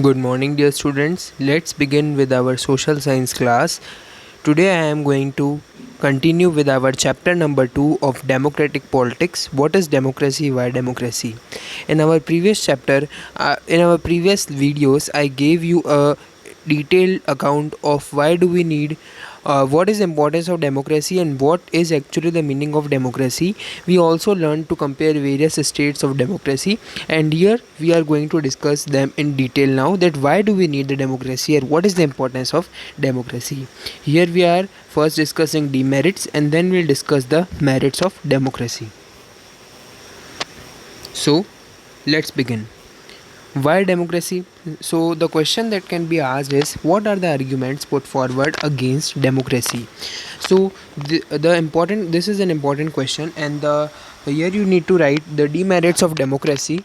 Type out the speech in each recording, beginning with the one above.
Good morning, dear students. Let's begin with our social science class. Today, I am going to continue with our chapter number 2 of democratic politics. What is democracy? Why democracy? In our previous chapter, in our previous videos, I gave you a detailed account of why do we need what is the importance of democracy and what is actually the meaning of democracy. We also learned to compare various states of democracy, and here we are going to discuss them in detail now, that why do we need the democracy and what is the importance of democracy. Here we are first discussing demerits and then we'll discuss the merits of democracy. So let's begin. Why democracy? So the question that can be asked is, what are the arguments put forward against democracy? So the important, this is an important question, and here you need to write the demerits of democracy.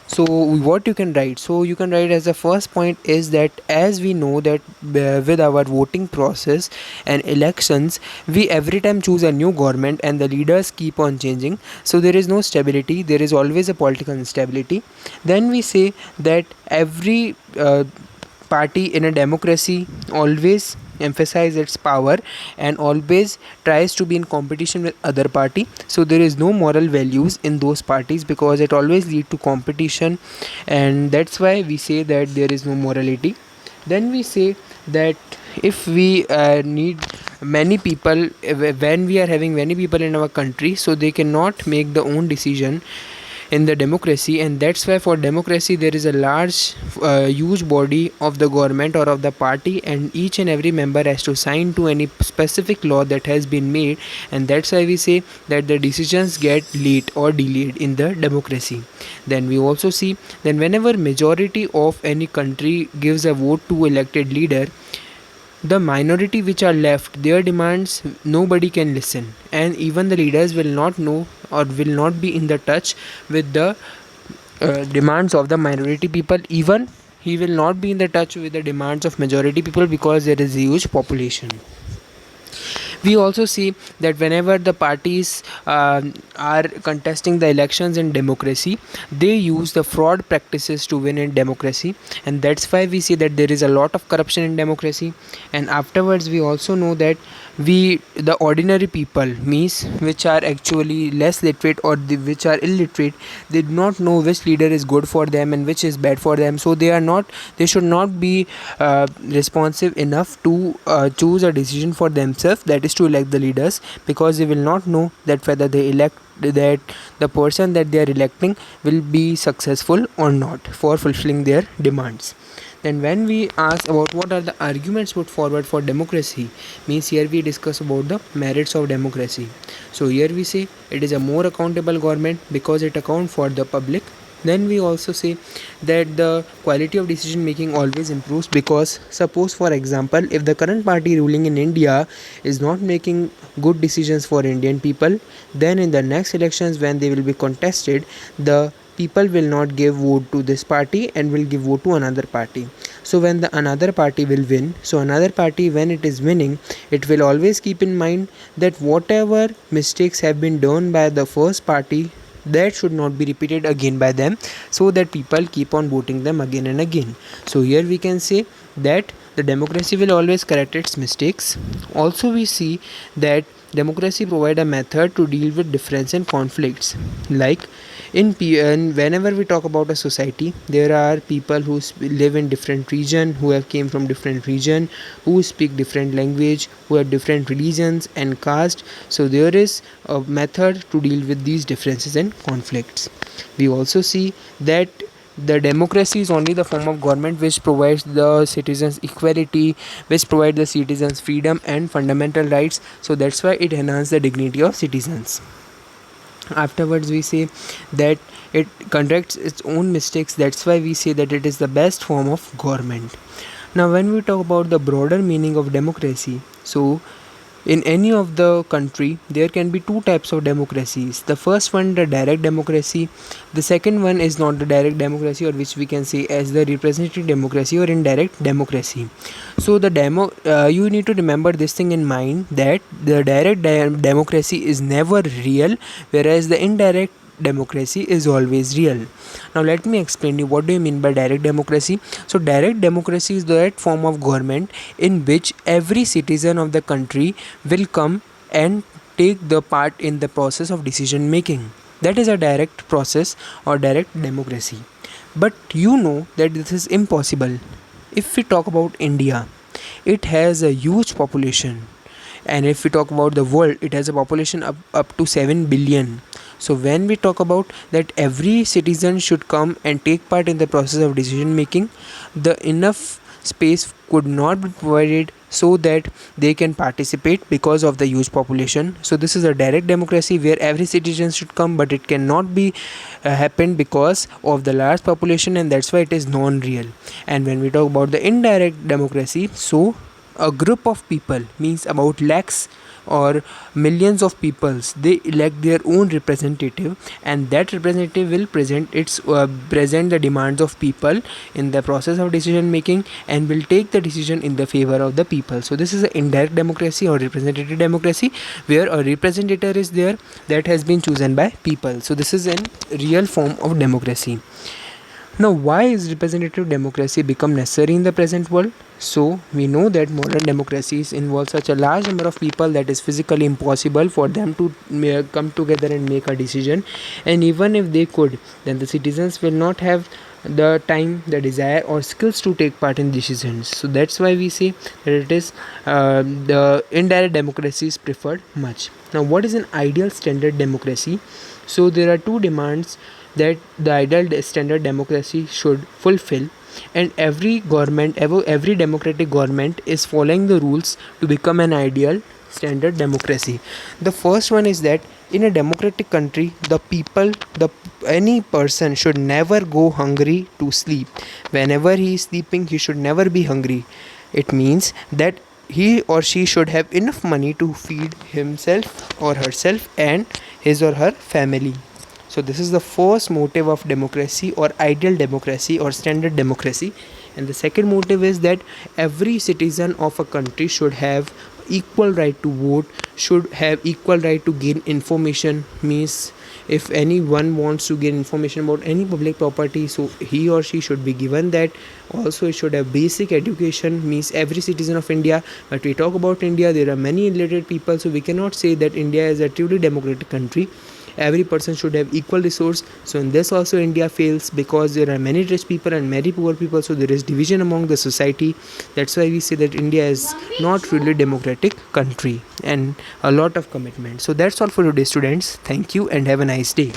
So what you can write, so you can write as the first point is that, as we know that with our voting process and elections, we every time choose a new government and the leaders keep on changing, so there is no stability, there is always a political instability. Then we say that every party in a democracy always emphasize its power and always tries to be in competition with other party, so there is no moral values in those parties because it always lead to competition, and that's why we say that there is no morality. Then we say that if we need many people, when we are having many people in our country, so they cannot make the own decision in the democracy, and that's why for democracy there is a large huge body of the government or of the party, and each and every member has to sign to any specific law that has been made, and that's why we say that the decisions get late or delayed in the democracy. Then we also see that whenever majority of any country gives a vote to elected leader, the minority which are left, their demands nobody can listen, and even the leaders will not know or will not be in the touch with the demands of the minority people. Even he will not be in the touch with the demands of majority people because there is a huge population. We also see that whenever the parties are contesting the elections in democracy, they use the fraud practices to win in democracy, and that's why we see that there is a lot of corruption in democracy. And afterwards we also know that the ordinary people, means which are actually less literate or which are illiterate, they do not know which leader is good for them and which is bad for them, so they should not be responsive enough to choose a decision for themselves, that is to elect the leaders, because they will not know that whether they elect that the person that they are electing will be successful or not for fulfilling their demands. Then when we ask about what are the arguments put forward for democracy, means here we discuss about the merits of democracy. So here we say it is a more accountable government because it account for the public. Then we also say that the quality of decision making always improves, because suppose for example, if the current party ruling in India is not making good decisions for Indian people, then in the next elections when they will be contested, the people will not give vote to this party and will give vote to another party. So when the another party will win, so another party when it is winning, it will always keep in mind that whatever mistakes have been done by the first party, that should not be repeated again by them, so that people keep on voting them again and again. So here we can say that the democracy will always correct its mistakes. Also we see that democracy provide a method to deal with difference and conflicts, like and whenever we talk about a society, there are people who live in different region, who have came from different region, who speak different language, who have different religions and caste. So there is a method to deal with these differences and conflicts. We also see that the democracy is only the form of government which provides the citizens equality, which provides the citizens freedom and fundamental rights, so that's why it enhances the dignity of citizens. Afterwards we say that it corrects its own mistakes, that's why we say that it is the best form of government. Now when we talk about the broader meaning of democracy, so in any of the country there can be two types of democracies. The first one, the direct democracy. The second one is not the direct democracy, or which we can say as the representative democracy or indirect democracy. So the you need to remember this thing in mind, that the direct democracy is never real, whereas the indirect democracy is always real. Now let me explain you what do you mean by direct democracy. So direct democracy is that form of government in which every citizen of the country will come and take the part in the process of decision making. That is a direct process or direct democracy. But you know that this is impossible. If we talk about India, it has a huge population, and if we talk about the world, it has a population up to 7 billion. So when we talk about that every citizen should come and take part in the process of decision making, the enough space could not be provided so that they can participate because of the huge population. So this is a direct democracy where every citizen should come, but it cannot be happen because of the large population, and that's why it is non-real. And when we talk about the indirect democracy, so a group of people means about lakhs or millions of peoples, they elect their own representative, and that representative will present the demands of people in the process of decision making and will take the decision in the favor of the people. So this is an indirect democracy or representative democracy where a representative is there that has been chosen by people. So this is a real form of democracy. Now, why is representative democracy become necessary in the present world? So, we know that modern democracies involve such a large number of people that is physically impossible for them to come together and make a decision. And even if they could, then the citizens will not have the time, the desire, or skills to take part in decisions. So that's why we say that it is the indirect democracy is preferred much. Now, what is an ideal standard democracy? So there are two demands that the ideal standard democracy should fulfill, and every government, every democratic government is following the rules to become an ideal standard democracy. The first one is that in a democratic country, the people, the any person should never go hungry to sleep. Whenever he is sleeping, he should never be hungry. It means that he or she should have enough money to feed himself or herself and his or her family. So this is the first motive of democracy or ideal democracy or standard democracy. And the second motive is that every citizen of a country should have equal right to vote, should have equal right to gain information. Means if anyone wants to gain information about any public property, so he or she should be given that. Also, it should have basic education, means every citizen of India. But we talk about India, there are many illiterate people, so we cannot say that India is a truly democratic country. Every person should have equal resource. So in this also India fails because there are many rich people and many poor people, so there is division among the society. That's why we say that India is not really democratic country, and a lot of commitment. So that's all for today, students. Thank you and have a nice day.